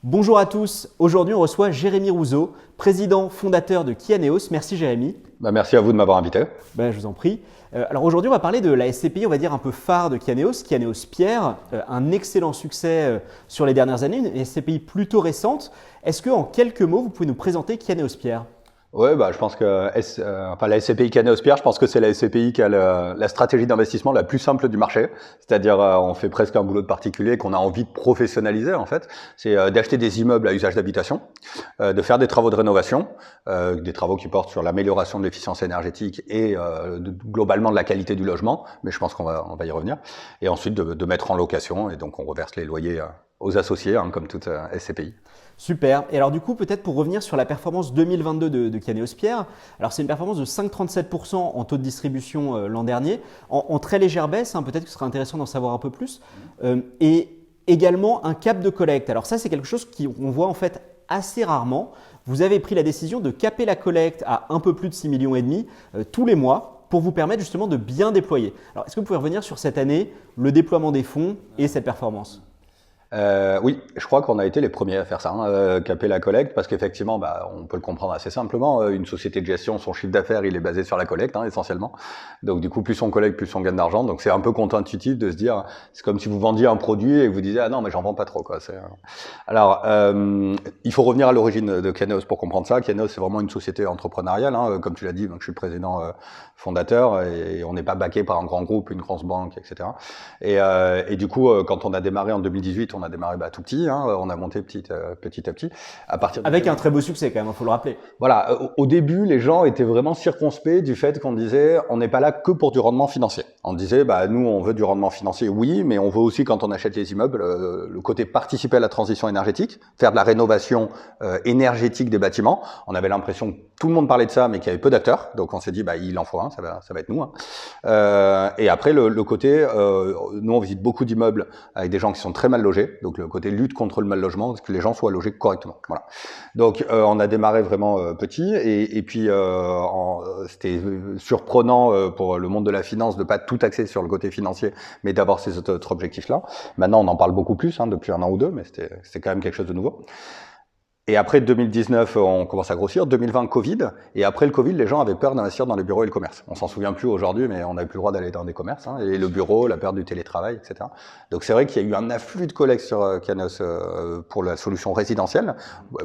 Bonjour à tous, aujourd'hui on reçoit Jérémy Rouzeau, président fondateur de Kianeos. Merci Jérémy. Merci à vous de m'avoir invité. Je vous en prie. Alors aujourd'hui on va parler de la SCPI, on va dire un peu phare de Kianeos, Kianeos Pierre, un excellent succès sur les dernières années, une SCPI plutôt récente. Est-ce que en quelques mots vous pouvez nous présenter Kianeos Pierre ? Oui, je pense que la SCPI Kianeos Pierre, je pense que c'est la SCPI qui a la stratégie d'investissement la plus simple du marché. C'est-à-dire, on fait presque un boulot de particulier qu'on a envie de professionnaliser en fait. C'est d'acheter des immeubles à usage d'habitation, de faire des travaux de rénovation, des travaux qui portent sur l'amélioration de l'efficience énergétique et globalement de la qualité du logement. Mais je pense qu'on va y revenir. Et ensuite de mettre en location et donc on reverse les loyers aux associés, comme toute SCPI. Super. Et alors du coup, peut-être pour revenir sur la performance 2022 de Kianeos Pierre, alors c'est une performance de 5,37% en taux de distribution l'an dernier, en très légère baisse, peut-être que ce serait intéressant d'en savoir un peu plus, et également un cap de collecte. Alors ça, c'est quelque chose qu'on voit en fait assez rarement. Vous avez pris la décision de caper la collecte à un peu plus de 6,5 millions tous les mois pour vous permettre justement de bien déployer. Alors est-ce que vous pouvez revenir sur cette année, le déploiement des fonds et cette performance ? Oui, je crois qu'on a été les premiers à faire ça, caper la collecte, parce qu'effectivement, on peut le comprendre assez simplement. Une société de gestion, son chiffre d'affaires, il est basé sur la collecte, essentiellement. Donc du coup, plus on collecte, plus on gagne d'argent. Donc c'est un peu contre-intuitif de se dire, c'est comme si vous vendiez un produit et que vous disiez ah non, mais j'en vends pas trop, quoi. Alors, il faut revenir à l'origine de Kianeos pour comprendre ça. Kianeos, c'est vraiment une société entrepreneuriale, comme tu l'as dit. Donc je suis le président fondateur et on n'est pas backé par un grand groupe, une grosse banque, etc. Et du coup, quand on a démarré en 2018, on a démarré tout petit, on a monté petit à petit. Avec un très beau succès quand même, il faut le rappeler. Voilà, au début, les gens étaient vraiment circonspects du fait qu'on disait on n'est pas là que pour du rendement financier. On disait nous on veut du rendement financier, oui, mais on veut aussi quand on achète les immeubles le côté participer à la transition énergétique, faire de la rénovation énergétique des bâtiments. On avait l'impression que tout le monde parlait de ça, mais qu'il y avait peu d'acteurs, donc on s'est dit il en faut un, ça va être nous. Et après le côté, nous on visite beaucoup d'immeubles avec des gens qui sont très mal logés. Donc le côté lutte contre le mal logement, que les gens soient logés correctement. Voilà. Donc on a démarré vraiment petit et puis c'était surprenant pour le monde de la finance de pas tout axer sur le côté financier, mais d'avoir ces autres objectifs-là. Maintenant on en parle beaucoup plus depuis un an ou deux, mais c'était quand même quelque chose de nouveau. Et après 2019, on commence à grossir. 2020, Covid. Et après le Covid, les gens avaient peur d'investir dans les bureaux et le commerce. On s'en souvient plus aujourd'hui, mais on n'avait plus le droit d'aller dans des commerces. Et le bureau, la peur du télétravail, etc. Donc c'est vrai qu'il y a eu un afflux de collecte sur Kianeos pour la solution résidentielle,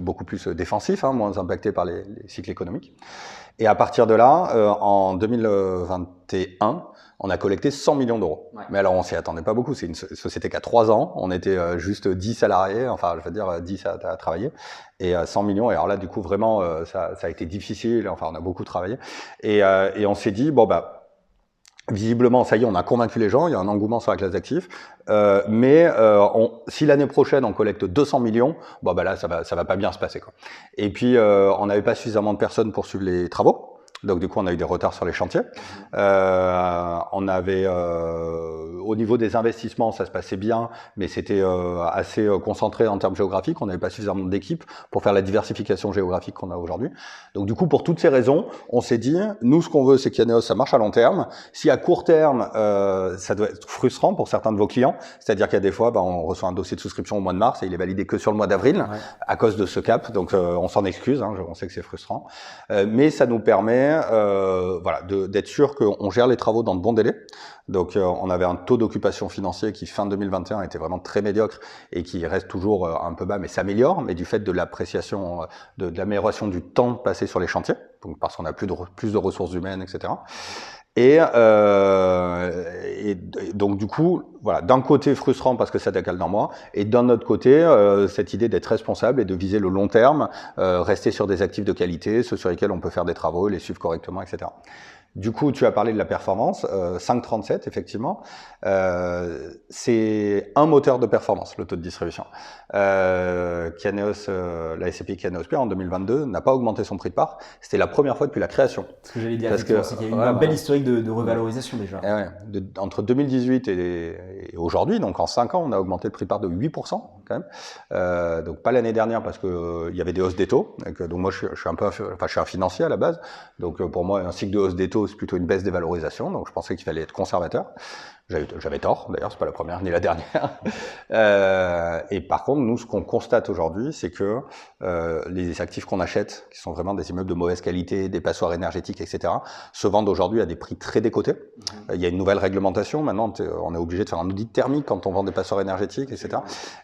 beaucoup plus défensif, moins impacté par les cycles économiques. Et à partir de là, en 2021, on a collecté 100 millions d'euros. Ouais. Mais alors, on s'y attendait pas beaucoup. C'est une société qui a 3 ans. On était juste 10 salariés, 10 à travailler. Et 100 millions. Et alors là, du coup, vraiment, ça a été difficile. On a beaucoup travaillé. Et on s'est dit, visiblement, ça y est, on a convaincu les gens. Il y a un engouement sur la classe d'actifs. Mais si l'année prochaine, on collecte 200 millions, là, ça va pas bien se passer, quoi. Et puis, on n'avait pas suffisamment de personnes pour suivre les travaux. Donc du coup, on a eu des retards sur les chantiers. On avait, au niveau des investissements, ça se passait bien, mais c'était assez concentré en termes géographiques. On n'avait pas suffisamment d'équipes pour faire la diversification géographique qu'on a aujourd'hui. Donc du coup, pour toutes ces raisons, on s'est dit, nous, ce qu'on veut, c'est Kianeos, ça marche à long terme. Si à court terme, ça doit être frustrant pour certains de vos clients, c'est-à-dire qu'il y a des fois, on reçoit un dossier de souscription au mois de mars et il est validé que sur le mois d'avril, à cause de ce cap. Donc on s'en excuse, on sait que c'est frustrant, mais ça nous permet d'être sûr qu'on gère les travaux dans de bons délais. Donc on avait un taux d'occupation financier qui fin 2021 était vraiment très médiocre et qui reste toujours un peu bas, mais s'améliore, mais du fait de l'appréciation, de l'amélioration du temps passé sur les chantiers, donc parce qu'on a plus de ressources humaines, etc. Et donc du coup, d'un côté frustrant parce que ça décale d'un mois, et d'un autre côté, cette idée d'être responsable et de viser le long terme, rester sur des actifs de qualité, ceux sur lesquels on peut faire des travaux, les suivre correctement, etc. Du coup, tu as parlé de la performance, 5,37 effectivement, c'est un moteur de performance, le taux de distribution. Kianeos, la SCPI Kianeos Pierre en 2022 n'a pas augmenté son prix de part, c'était la première fois depuis la création. Ce que j'allais dire, c'est qu'il y a eu une belle historique de revalorisation déjà. Entre 2018 et aujourd'hui, donc en 5 ans, on a augmenté le prix de part de 8% quand même. Donc pas l'année dernière parce que il y avait des hausses des taux. Donc moi je suis un financier à la base, donc pour moi un cycle de hausse des taux c'est plutôt une baisse des valorisations, donc je pensais qu'il fallait être conservateur. J'avais tort, d'ailleurs, c'est pas la première ni la dernière. Et par contre, nous, ce qu'on constate aujourd'hui, c'est que les actifs qu'on achète, qui sont vraiment des immeubles de mauvaise qualité, des passoires énergétiques, etc., se vendent aujourd'hui à des prix très décotés. Il y a une nouvelle réglementation. Maintenant, on est obligé de faire un audit thermique quand on vend des passoires énergétiques, etc.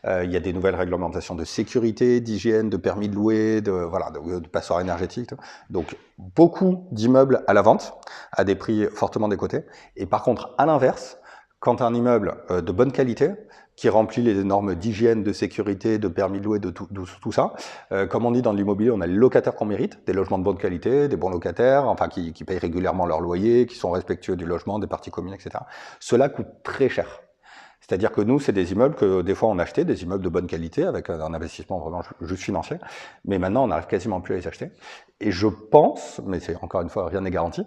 Il y a des nouvelles réglementations de sécurité, d'hygiène, de permis de louer, de passoires énergétiques. Donc, beaucoup d'immeubles à la vente à des prix fortement décotés. Et par contre, à l'inverse, quand un immeuble de bonne qualité, qui remplit les normes d'hygiène, de sécurité, de permis de louer, de tout ça, comme on dit dans l'immobilier, on a les locataires qu'on mérite, des logements de bonne qualité, des bons locataires, enfin qui payent régulièrement leur loyer, qui sont respectueux du logement, des parties communes, etc. Cela coûte très cher. C'est-à-dire que nous, c'est des immeubles que des fois on achetait, des immeubles de bonne qualité, avec un investissement vraiment juste financier, mais maintenant on n'arrive quasiment plus à les acheter. Et je pense, mais c'est encore une fois, rien n'est garanti,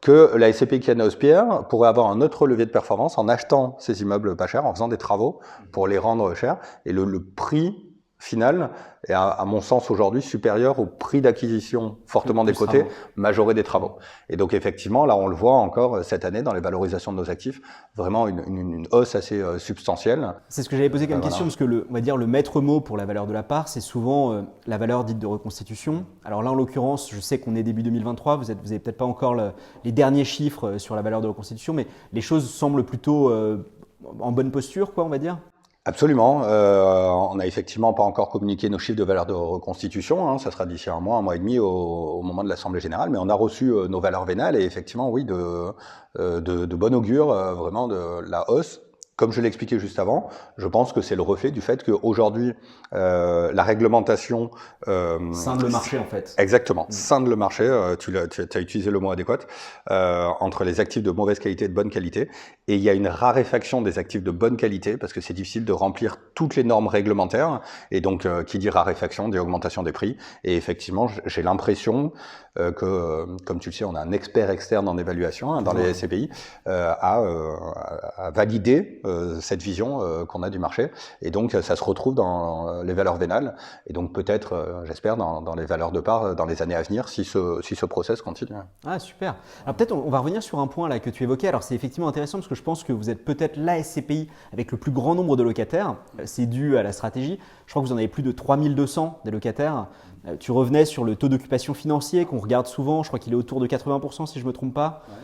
que la SCPI Kiana-Hospierre pourrait avoir un autre levier de performance en achetant ces immeubles pas chers, en faisant des travaux pour les rendre chers, et le prix final est à mon sens aujourd'hui supérieur au prix d'acquisition fortement décoté, majoré des travaux. Et donc effectivement, là on le voit encore cette année dans les valorisations de nos actifs, vraiment une hausse assez substantielle. C'est ce que j'avais posé comme question, parce que on va dire le maître mot pour la valeur de la part, c'est souvent la valeur dite de reconstitution. Alors là en l'occurrence, je sais qu'on est début 2023, vous avez peut-être pas encore les derniers chiffres sur la valeur de reconstitution, mais les choses semblent plutôt en bonne posture, quoi, on va dire. Absolument. On n'a effectivement pas encore communiqué nos chiffres de valeur de reconstitution. Hein. Ça sera d'ici un mois et demi au moment de l'Assemblée générale. Mais on a reçu nos valeurs vénales et effectivement, oui, de bon augure, vraiment de la hausse. Comme je l'expliquais juste avant, je pense que c'est le reflet du fait qu'aujourd'hui, la réglementation... scinde le marché, en fait. Exactement, scinde le marché, tu as utilisé le mot adéquat, entre les actifs de mauvaise qualité et de bonne qualité. Et il y a une raréfaction des actifs de bonne qualité, parce que c'est difficile de remplir toutes les normes réglementaires. Et donc, qui dit raréfaction, dit augmentation des prix. Et effectivement, j'ai l'impression que, comme tu le sais, on a un expert externe en évaluation dans les SCPI, à valider cette vision qu'on a du marché. Et donc, ça se retrouve dans les valeurs vénales. Et donc, peut-être, j'espère, dans les valeurs de part dans les années à venir, si ce process continue. Ah, super. Alors, peut-être, on va revenir sur un point là que tu évoquais. Alors, c'est effectivement intéressant parce que je pense que vous êtes peut-être la SCPI avec le plus grand nombre de locataires. C'est dû à la stratégie. Je crois que vous en avez plus de 3200 des locataires. Tu revenais sur le taux d'occupation financier qu'on regarde souvent. Je crois qu'il est autour de 80% si je ne me trompe pas. Ouais.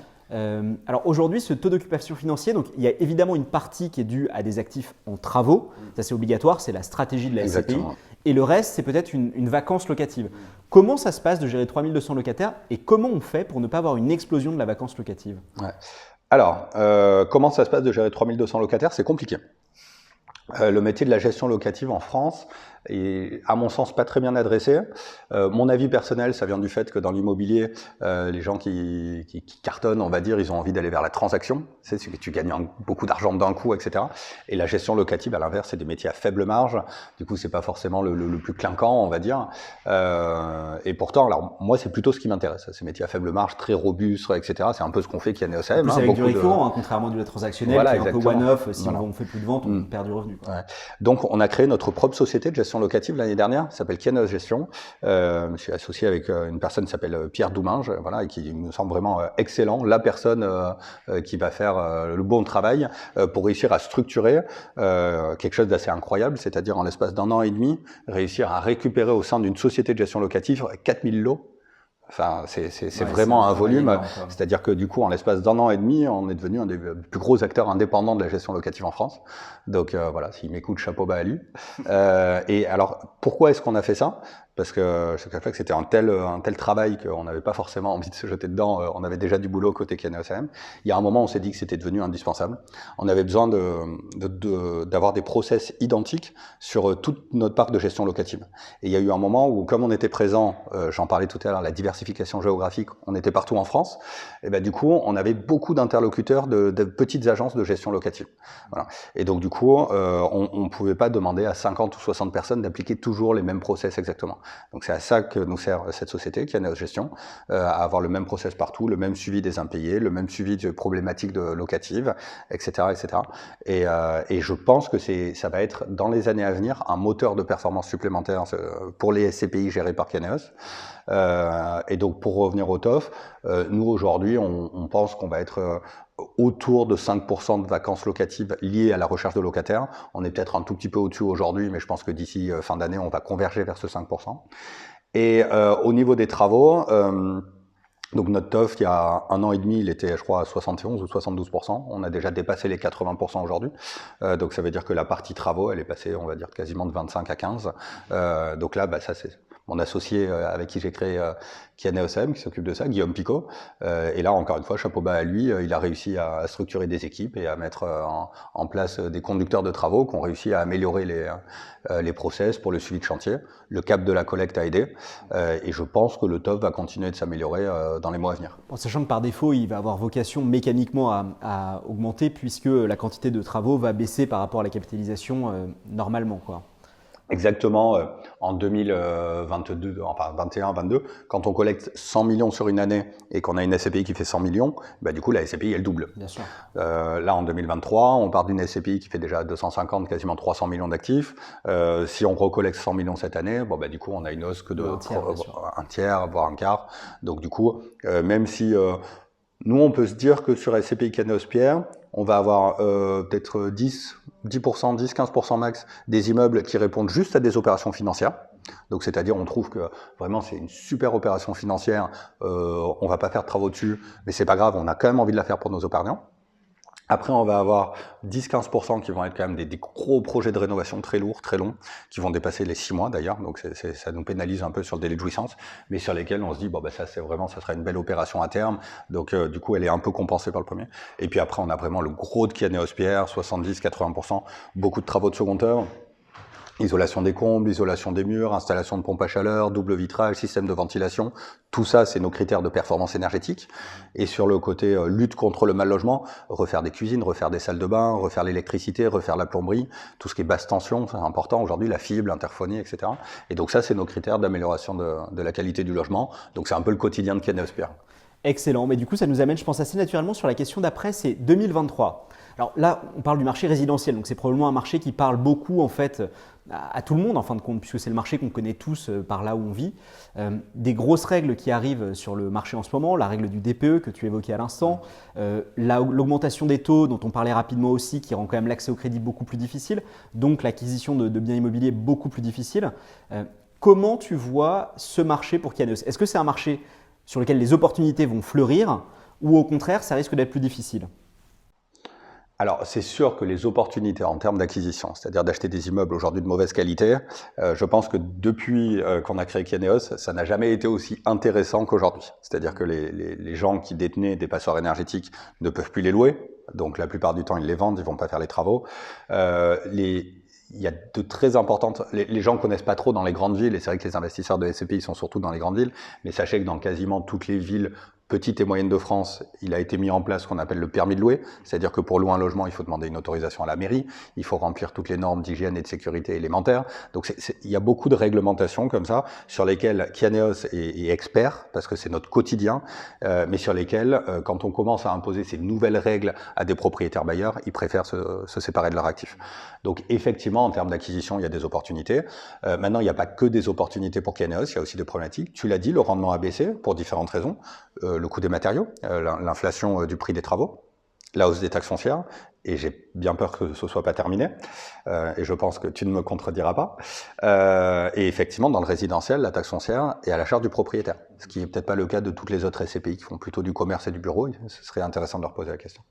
Alors aujourd'hui, ce taux d'occupation financier, donc il y a évidemment une partie qui est due à des actifs en travaux. Ça, c'est obligatoire, c'est la stratégie de la SCPI. Exactement. Et le reste, c'est peut-être une vacance locative. Comment ça se passe de gérer 3200 locataires et comment on fait pour ne pas avoir une explosion de la vacance locative? Ouais. Alors, comment ça se passe de gérer 3200 locataires? C'est compliqué. Le métier de la gestion locative en France est, à mon sens, pas très bien adressé. Mon avis personnel, ça vient du fait que dans l'immobilier, les gens qui cartonnent, on va dire, ils ont envie d'aller vers la transaction. C'est que tu gagnes beaucoup d'argent d'un coup, etc. Et la gestion locative, à l'inverse, c'est des métiers à faible marge. Du coup, c'est pas forcément le plus clinquant, on va dire. Et pourtant, alors moi, c'est plutôt ce qui m'intéresse. Ces métiers à faible marge, très robustes, etc. C'est un peu ce qu'on fait Kiana OCM. Plus avec du récurrent, contrairement du transactionnel, voilà, qui est un peu one-off. Si on fait plus de ventes, on perd du revenu. Ouais. Donc, on a créé notre propre société de gestion locative l'année dernière, qui s'appelle Kiana Gestion. Je suis associé avec une personne qui s'appelle Pierre Douminge, voilà, et qui me semble vraiment excellent, la personne qui va faire le bon travail pour réussir à structurer quelque chose d'assez incroyable, c'est-à-dire en l'espace d'un an et demi, réussir à récupérer au sein d'une société de gestion locative 4000 lots. Enfin, c'est vraiment un volume. C'est-à-dire que du coup, en l'espace d'un an et demi, on est devenu un des plus gros acteurs indépendants de la gestion locative en France. Donc voilà, s'il m'écoute, chapeau bas à lui. Et alors, pourquoi est-ce qu'on a fait ça? Parce que je te cache pas que c'était un tel travail qu'on n'avait pas forcément envie de se jeter dedans. On avait déjà du boulot côté Kiana OCM. Il y a un moment, on s'est dit que c'était devenu indispensable. On avait besoin d'avoir des process identiques sur toute notre parc de gestion locative. Et il y a eu un moment où, comme on était présent, j'en parlais tout à l'heure, la diversification géographique, on était partout en France. Et ben du coup, on avait beaucoup d'interlocuteurs de petites agences de gestion locative. Voilà. Et donc du coup, on pouvait pas demander à 50 ou 60 personnes d'appliquer toujours les mêmes process exactement. Donc c'est à ça que nous sert cette société, Kiana Gestion, à avoir le même process partout, le même suivi des impayés, le même suivi de problématiques locatives, etc., etc. Et je pense que ça va être dans les années à venir un moteur de performance supplémentaire pour les SCPI gérés par Kianeos. Et donc pour revenir au TOF, nous aujourd'hui on pense qu'on va être autour de 5% de vacances locatives liées à la recherche de locataires. On est peut-être un tout petit peu au-dessus aujourd'hui, mais je pense que d'ici fin d'année, on va converger vers ce 5%. Et au niveau des travaux, donc notre TOF, il y a 1 an et demi, il était, je crois, à 71 ou 72%. On a déjà dépassé les 80% aujourd'hui. Donc ça veut dire que la partie travaux, elle est passée, on va dire, quasiment de 25 à 15. Donc là, ça c'est mon associé avec qui j'ai créé Kianeosm, qui s'occupe de ça, Guillaume Picot. Et là, encore une fois, chapeau bas à lui, il a réussi à structurer des équipes et à mettre en place des conducteurs de travaux qui ont réussi à améliorer les process pour le suivi de chantier. Le cap de la collecte a aidé. Et je pense que le TOF va continuer de s'améliorer dans les mois à venir. En sachant que par défaut, il va avoir vocation mécaniquement à augmenter puisque la quantité de travaux va baisser par rapport à la capitalisation normalement, quoi. Exactement, en 2022, enfin 21-22, quand on collecte 100 millions sur une année et qu'on a une SCPI qui fait 100 millions, du coup la SCPI elle double. Bien sûr. Là en 2023, on part d'une SCPI qui fait déjà 250, quasiment 300 millions d'actifs. Si on recollecte 100 millions cette année, du coup on a une hausse que de un tiers, voire un quart. Donc du coup, même si nous on peut se dire que sur SCPI Kianeos-Pierre, on va avoir peut-être 10%, 10-15% max des immeubles qui répondent juste à des opérations financières. Donc c'est-à-dire on trouve que vraiment c'est une super opération financière, on va pas faire de travaux dessus, mais c'est pas grave, on a quand même envie de la faire pour nos épargnants. Après, on va avoir 10-15% qui vont être quand même des gros projets de rénovation très lourds, très longs, qui vont dépasser les 6 mois d'ailleurs, donc ça nous pénalise un peu sur le délai de jouissance, mais sur lesquels on se dit, ça sera une belle opération à terme, donc du coup elle est un peu compensée par le premier. Et puis après, on a vraiment le gros de Kianeos-Pierre, 70-80%, beaucoup de travaux de second œuvre. Isolation des combles, isolation des murs, installation de pompes à chaleur, double vitrage, système de ventilation. Tout ça, c'est nos critères de performance énergétique. Et sur le côté lutte contre le mal logement, refaire des cuisines, refaire des salles de bain, refaire l'électricité, refaire la plomberie, tout ce qui est basse tension, c'est important aujourd'hui, la fibre, l'interphonie, etc. Et donc ça, c'est nos critères d'amélioration de la qualité du logement. Donc c'est un peu le quotidien de Kianeos-Pierre. Excellent. Mais du coup, ça nous amène, je pense, assez naturellement sur la question d'après, c'est 2023. Alors là, on parle du marché résidentiel, donc c'est probablement un marché qui parle beaucoup en fait à tout le monde en fin de compte, puisque c'est le marché qu'on connaît tous par là où on vit. Des grosses règles qui arrivent sur le marché en ce moment, la règle du DPE que tu évoquais à l'instant, l'augmentation des taux dont on parlait rapidement aussi, qui rend quand même l'accès au crédit beaucoup plus difficile, donc l'acquisition de biens immobiliers beaucoup plus difficile. Comment tu vois ce marché pour Kianeos ? Est-ce que c'est un marché sur lequel les opportunités vont fleurir ou au contraire, ça risque d'être plus difficile ? Alors, c'est sûr que les opportunités en termes d'acquisition, c'est-à-dire d'acheter des immeubles aujourd'hui de mauvaise qualité, je pense que depuis qu'on a créé Kianeos, ça n'a jamais été aussi intéressant qu'aujourd'hui. C'est-à-dire que les gens qui détenaient des passoires énergétiques ne peuvent plus les louer, donc la plupart du temps ils les vendent, ils vont pas faire les travaux. Il y a de très importantes... Les gens connaissent pas trop dans les grandes villes, et c'est vrai que les investisseurs de SCPI sont surtout dans les grandes villes, mais sachez que dans quasiment toutes les villes petites et moyennes de France, il a été mis en place ce qu'on appelle le permis de louer, c'est-à-dire que pour louer un logement, il faut demander une autorisation à la mairie, il faut remplir toutes les normes d'hygiène et de sécurité élémentaires. Donc il y a beaucoup de réglementations comme ça, sur lesquelles Kianeos est expert, parce que c'est notre quotidien, mais sur lesquelles, quand on commence à imposer ces nouvelles règles à des propriétaires bailleurs, ils préfèrent se séparer de leur actif. Donc effectivement, en termes d'acquisition, il y a des opportunités. Maintenant, il n'y a pas que des opportunités pour Kianeos, il y a aussi des problématiques. Tu l'as dit, le rendement a baissé pour différentes raisons. Le coût des matériaux, l'inflation du prix des travaux, la hausse des taxes foncières, et j'ai bien peur que ce soit pas terminé, et je pense que tu ne me contrediras pas. Et effectivement, dans le résidentiel, la taxe foncière est à la charge du propriétaire, ce qui est peut-être pas le cas de toutes les autres SCPI qui font plutôt du commerce et du bureau. Ce serait intéressant de leur poser la question.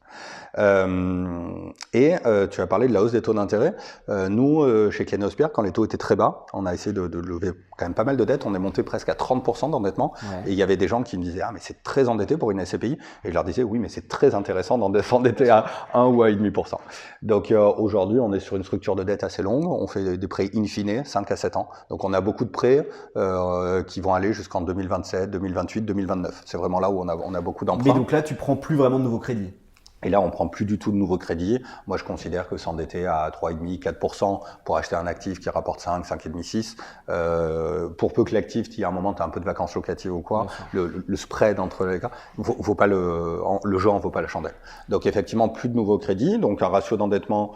Tu as parlé de la hausse des taux d'intérêt. Nous, chez Kianeos-Pierre, quand les taux étaient très bas, on a essayé de lever quand même pas mal de dettes. On est monté presque à 30% d'endettement. Ouais. Et il y avait des gens qui me disaient « Ah, mais c'est très endetté pour une SCPI ». Et je leur disais « Oui, mais c'est très intéressant d'endetter à 1 ou à 1,5%. » Donc aujourd'hui, on est sur une structure de dette assez longue. On fait des prêts in fine, 5 à 7 ans. Donc on a beaucoup de prêts qui vont aller jusqu'en 2027, 2028, 2029. C'est vraiment là où on a beaucoup d'emprunts. Mais donc là, tu prends plus vraiment de nouveaux crédits ? Et là, on prend plus du tout de nouveaux crédits. Moi, je considère que s'endetter à 3,5, 4% pour acheter un actif qui rapporte 5, 5,5, 6, pour peu que l'actif, il y a un moment, tu as un peu de vacances locatives ou quoi, le spread entre les cas, vaut pas le jeu en vaut pas la chandelle. Donc, effectivement, plus de nouveaux crédits, donc un ratio d'endettement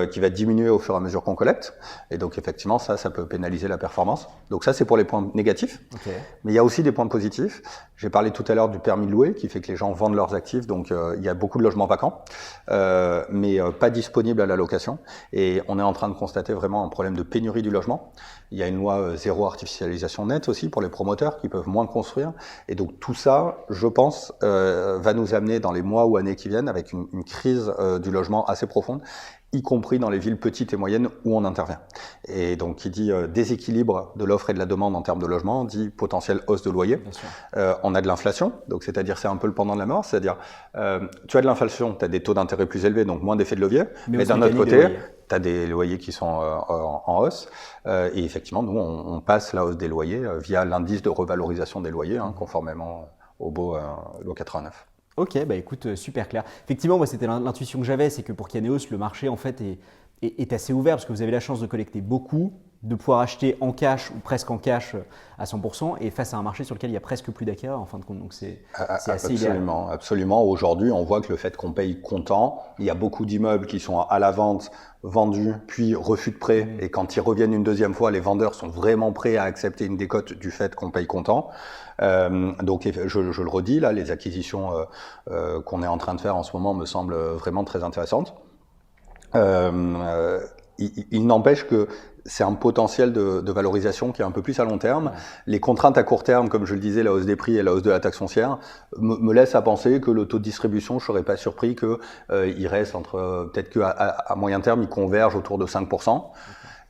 qui va diminuer au fur et à mesure qu'on collecte. Et donc, effectivement, ça peut pénaliser la performance. Donc, ça, c'est pour les points négatifs. Okay. Mais il y a aussi des points positifs. J'ai parlé tout à l'heure du permis de louer qui fait que les gens vendent leurs actifs. Donc, il y a beaucoup de logements vacants, mais pas disponibles à la location. Et on est en train de constater vraiment un problème de pénurie du logement. Il y a une loi zéro artificialisation nette aussi pour les promoteurs qui peuvent moins construire. Et donc tout ça, je pense, va nous amener dans les mois ou années qui viennent avec une crise du logement assez profonde, y compris dans les villes petites et moyennes où on intervient. Et donc, qui dit déséquilibre de l'offre et de la demande en termes de logement, dit potentielle hausse de loyer. On a de l'inflation, donc c'est-à-dire c'est un peu le pendant de la mort, c'est-à-dire tu as de l'inflation, tu as des taux d'intérêt plus élevés, donc moins d'effet de levier, mais d'un autre côté, tu as des loyers qui sont en hausse, et effectivement, nous, on passe la hausse des loyers via l'indice de revalorisation des loyers, conformément au beau loi 89. Ok, bah écoute, super clair. Effectivement, moi, c'était l'intuition que j'avais, c'est que pour Kianéos, le marché en fait est assez ouvert parce que vous avez la chance de collecter beaucoup, de pouvoir acheter en cash ou presque en cash à 100% et face à un marché sur lequel il y a presque plus d'acquéreurs en fin de compte. Donc c'est assez idéal. Absolument. Aujourd'hui, on voit que le fait qu'on paye comptant, il y a beaucoup d'immeubles qui sont à la vente, vendus, puis refus de prêt. Et quand ils reviennent une deuxième fois, les vendeurs sont vraiment prêts à accepter une décote du fait qu'on paye comptant. Donc je le redis, là, les acquisitions qu'on est en train de faire en ce moment me semblent vraiment très intéressantes. Il n'empêche que c'est un potentiel de valorisation qui est un peu plus à long terme. Ouais. Les contraintes à court terme, comme je le disais, la hausse des prix et la hausse de la taxe foncière, me laissent à penser que le taux de distribution, je serais pas surpris qu'il reste peut-être qu'à moyen terme, il converge autour de 5%. Okay.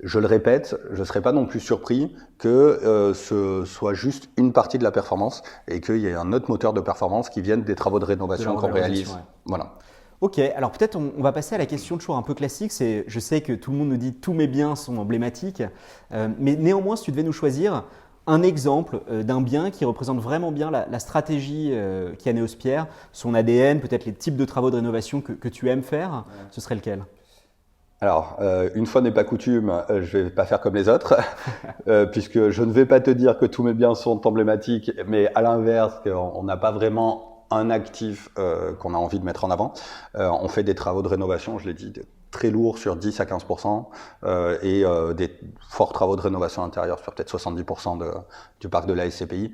Je le répète, je ne serais pas non plus surpris que ce soit juste une partie de la performance et qu'il y ait un autre moteur de performance qui vienne des travaux de rénovation qu'on réalise. Ouais. Voilà. Ok, alors peut-être on va passer à la question toujours un peu classique. Je sais que tout le monde nous dit tous mes biens sont emblématiques, mais néanmoins, si tu devais nous choisir un exemple d'un bien qui représente vraiment bien la stratégie Kianéos Pierre, son ADN, peut-être les types de travaux de rénovation que tu aimes faire, ce serait lequel ? Alors, une fois n'est pas coutume, je vais pas faire comme les autres, puisque je ne vais pas te dire que tous mes biens sont emblématiques, mais à l'inverse, on n'a pas vraiment un actif qu'on a envie de mettre en avant. On fait des travaux de rénovation, je l'ai dit, très lourds sur 10 à 15% et des forts travaux de rénovation intérieure sur peut-être 70% du parc de la SCPI.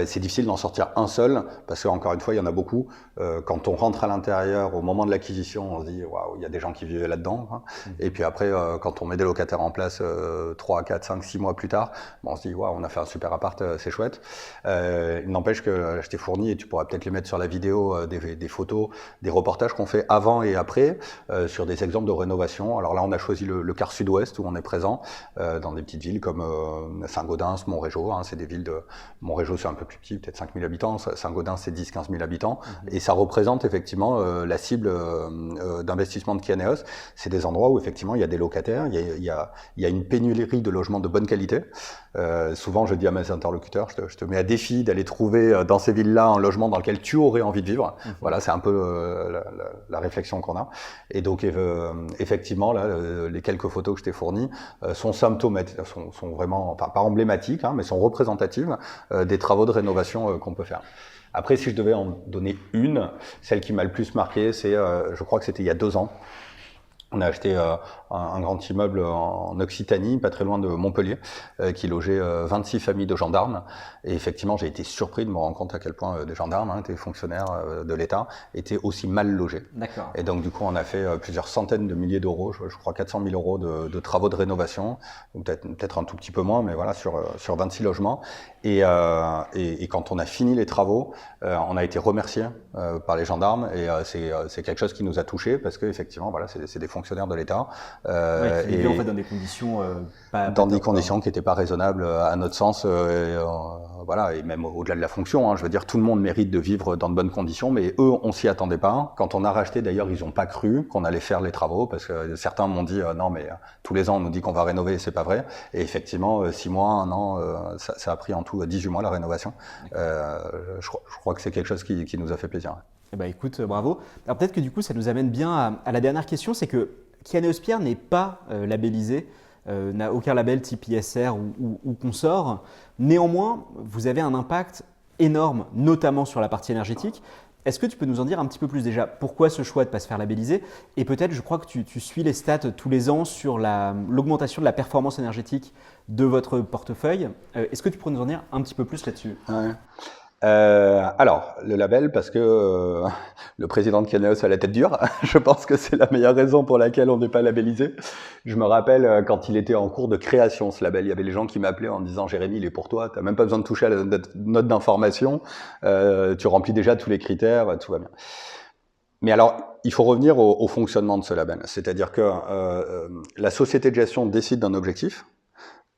C'est difficile d'en sortir un seul parce qu'encore une fois, il y en a beaucoup. Quand on rentre à l'intérieur, au moment de l'acquisition, on se dit « waouh, il y a des gens qui vivaient là-dedans hein. ». Et puis après, quand on met des locataires en place 3, 4, 5, 6 mois plus tard, on se dit « waouh, on a fait un super appart, c'est chouette ». Il n'empêche que je t'ai fourni, et tu pourras peut-être les mettre sur la vidéo, des photos, des reportages qu'on fait avant et après sur des exemples de rénovation. Alors là, on a choisi le quart sud-ouest où on est présent dans des petites villes comme Saint-Gaudens, Montrégeau. Hein, c'est des villes de Montrégeau, c'est un peu plus petit, peut-être 5 000 habitants. Saint-Gaudens, c'est 10-15 000 habitants. Et ça représente effectivement la cible d'investissement de Kianéos. C'est des endroits où effectivement il y a des locataires, il y a une pénurie de logements de bonne qualité. Souvent, je dis à mes interlocuteurs, je te mets à défi d'aller trouver dans ces villes-là un logement dans lequel tu aurais envie de vivre. Voilà, c'est un peu la réflexion qu'on a. Et donc, effectivement, là, les quelques photos que je t'ai fournies sont symptomatiques, sont vraiment, enfin, pas emblématiques, hein, mais sont représentatives des travaux de rénovation qu'on peut faire. Après, si je devais en donner une, celle qui m'a le plus marqué, c'est, je crois que c'était il y a 2 ans. On a acheté un grand immeuble en Occitanie, pas très loin de Montpellier, qui logeait 26 familles de gendarmes. Et effectivement, j'ai été surpris de me rendre compte à quel point des gendarmes, des fonctionnaires de l'État, étaient aussi mal logés. D'accord. Et donc, du coup, on a fait plusieurs centaines de milliers d'euros, je crois 400 000 euros de travaux de rénovation, ou peut-être un tout petit peu moins, mais voilà, sur 26 logements. Et quand on a fini les travaux, on a été remercié par les gendarmes. Et c'est quelque chose qui nous a touchés parce que effectivement, voilà, c'est des fonctionnaires de l'État. Qui vivaient en fait dans des conditions conditions qui n'étaient pas raisonnables à notre sens. Voilà, et même au-delà de la fonction, hein, je veux dire, tout le monde mérite de vivre dans de bonnes conditions, mais eux, on s'y attendait pas. Quand on a racheté, d'ailleurs, ils n'ont pas cru qu'on allait faire les travaux parce que certains m'ont dit non, mais tous les ans, on nous dit qu'on va rénover, c'est pas vrai. Et effectivement, 6 mois, 1 an, ça a pris en tout 18 mois la rénovation. Je crois que c'est quelque chose qui nous a fait plaisir. Eh ben, écoute, bravo. Alors peut-être que du coup, ça nous amène bien à la dernière question, c'est que Kianéos Pierre n'est pas labellisé, n'a aucun label type ISR ou consort. Néanmoins, vous avez un impact énorme, notamment sur la partie énergétique. Est-ce que tu peux nous en dire un petit peu plus déjà ? Pourquoi ce choix de ne pas se faire labelliser ? Et peut-être, je crois que tu suis les stats tous les ans sur l'augmentation de la performance énergétique de votre portefeuille. Est-ce que tu pourrais nous en dire un petit peu plus là-dessus ? Ouais. Alors, le label, parce que le président de Kianéos a la tête dure. Je pense que c'est la meilleure raison pour laquelle on n'est pas labellisé. Je me rappelle quand il était en cours de création, ce label, il y avait les gens qui m'appelaient en disant « Jérémy, il est pour toi, t'as même pas besoin de toucher à la note d'information, tu remplis déjà tous les critères, tout va bien. » Mais alors, il faut revenir au fonctionnement de ce label. C'est-à-dire que la société de gestion décide d'un objectif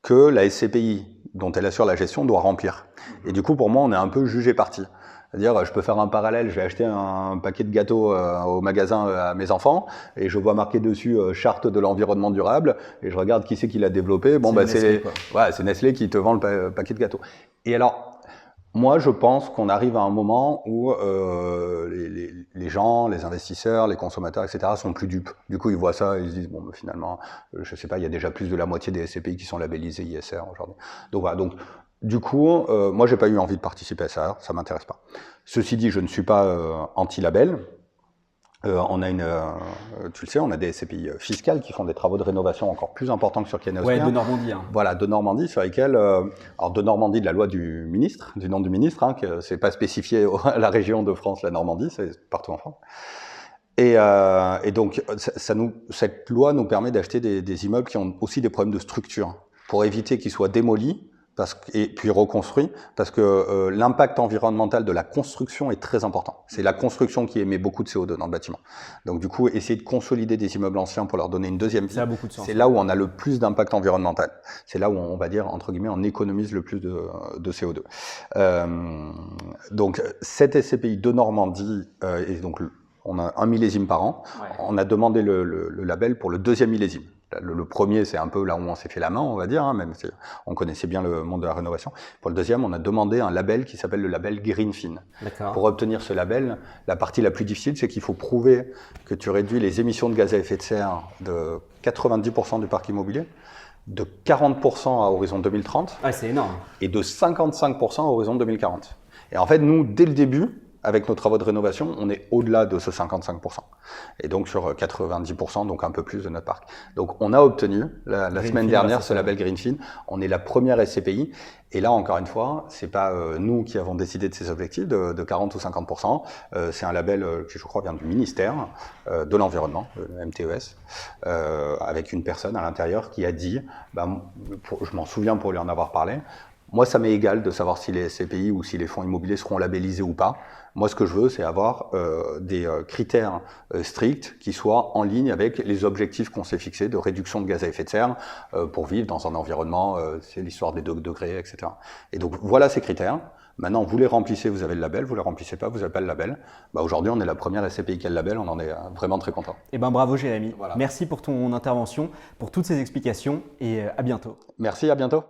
que la SCPI, dont elle assure la gestion, doit remplir. Et du coup, pour moi, on est un peu jugé parti. C'est-à-dire, je peux faire un parallèle, je vais acheter un paquet de gâteaux au magasin à mes enfants, et je vois marqué dessus charte de l'environnement durable, et je regarde qui c'est qui l'a développé. Bon, c'est Nestlé qui te vend le paquet de gâteaux. Et alors, moi, je pense qu'on arrive à un moment où les gens, les investisseurs, les consommateurs, etc., sont plus dupes. Du coup, ils voient ça et ils se disent, bon, mais finalement, je sais pas, il y a déjà plus de la moitié des SCPI qui sont labellisés ISR aujourd'hui. Donc voilà, donc du coup, moi, j'ai pas eu envie de participer à ça, ça m'intéresse pas. Ceci dit, je ne suis pas anti-label. On a tu le sais, on a des SCPI fiscales qui font des travaux de rénovation encore plus importants que sur Kianéos. Ouais, de Normandie. Voilà, de Normandie, sur lesquels, alors de Normandie, de la loi du ministre, du nom du ministre, que c'est pas spécifié à la région de France, la Normandie, c'est partout en France. Et donc, cette loi nous permet d'acheter des immeubles qui ont aussi des problèmes de structure, pour éviter qu'ils soient démolis, et puis reconstruit, parce que l'impact environnemental de la construction est très important. C'est la construction qui émet beaucoup de CO2 dans le bâtiment. Donc du coup, essayer de consolider des immeubles anciens pour leur donner une deuxième vie, c'est là où on a le plus d'impact environnemental. C'est là où on va dire, entre guillemets, on économise le plus de CO2. Donc cette SCPI de Normandie, et donc on a 1 millésime par an, on a demandé le label pour le 2e millésime. Le premier, c'est un peu là où on s'est fait la main, on va dire, même si on connaissait bien le monde de la rénovation. Pour le 2e, on a demandé un label qui s'appelle le label Greenfin. Pour obtenir ce label, la partie la plus difficile, c'est qu'il faut prouver que tu réduis les émissions de gaz à effet de serre de 90% du parc immobilier, de 40% à horizon 2030, c'est énorme, et de 55% à horizon 2040. Et en fait, nous, dès le début, avec nos travaux de rénovation, on est au-delà de ce 55%. Et donc sur 90%, donc un peu plus de notre parc. Donc on a obtenu la semaine dernière ce label Greenfin. On est la première SCPI. Et là, encore une fois, c'est pas nous qui avons décidé de ces objectifs de 40 ou 50%. C'est un label qui, je crois, vient du ministère de l'Environnement, le MTES, avec une personne à l'intérieur qui a dit, je m'en souviens pour lui en avoir parlé, moi, ça m'est égal de savoir si les SCPI ou si les fonds immobiliers seront labellisés ou pas. Moi, ce que je veux, c'est avoir des critères stricts qui soient en ligne avec les objectifs qu'on s'est fixés de réduction de gaz à effet de serre pour vivre dans un environnement, c'est l'histoire des 2 degrés, etc. Et donc, voilà ces critères. Maintenant, vous les remplissez, vous avez le label. Vous les remplissez pas, vous n'avez pas le label. Aujourd'hui, on est la première SCPI qui a le label. On en est vraiment très content. Bravo Jérémy. Voilà. Merci pour ton intervention, pour toutes ces explications et à bientôt. Merci, à bientôt.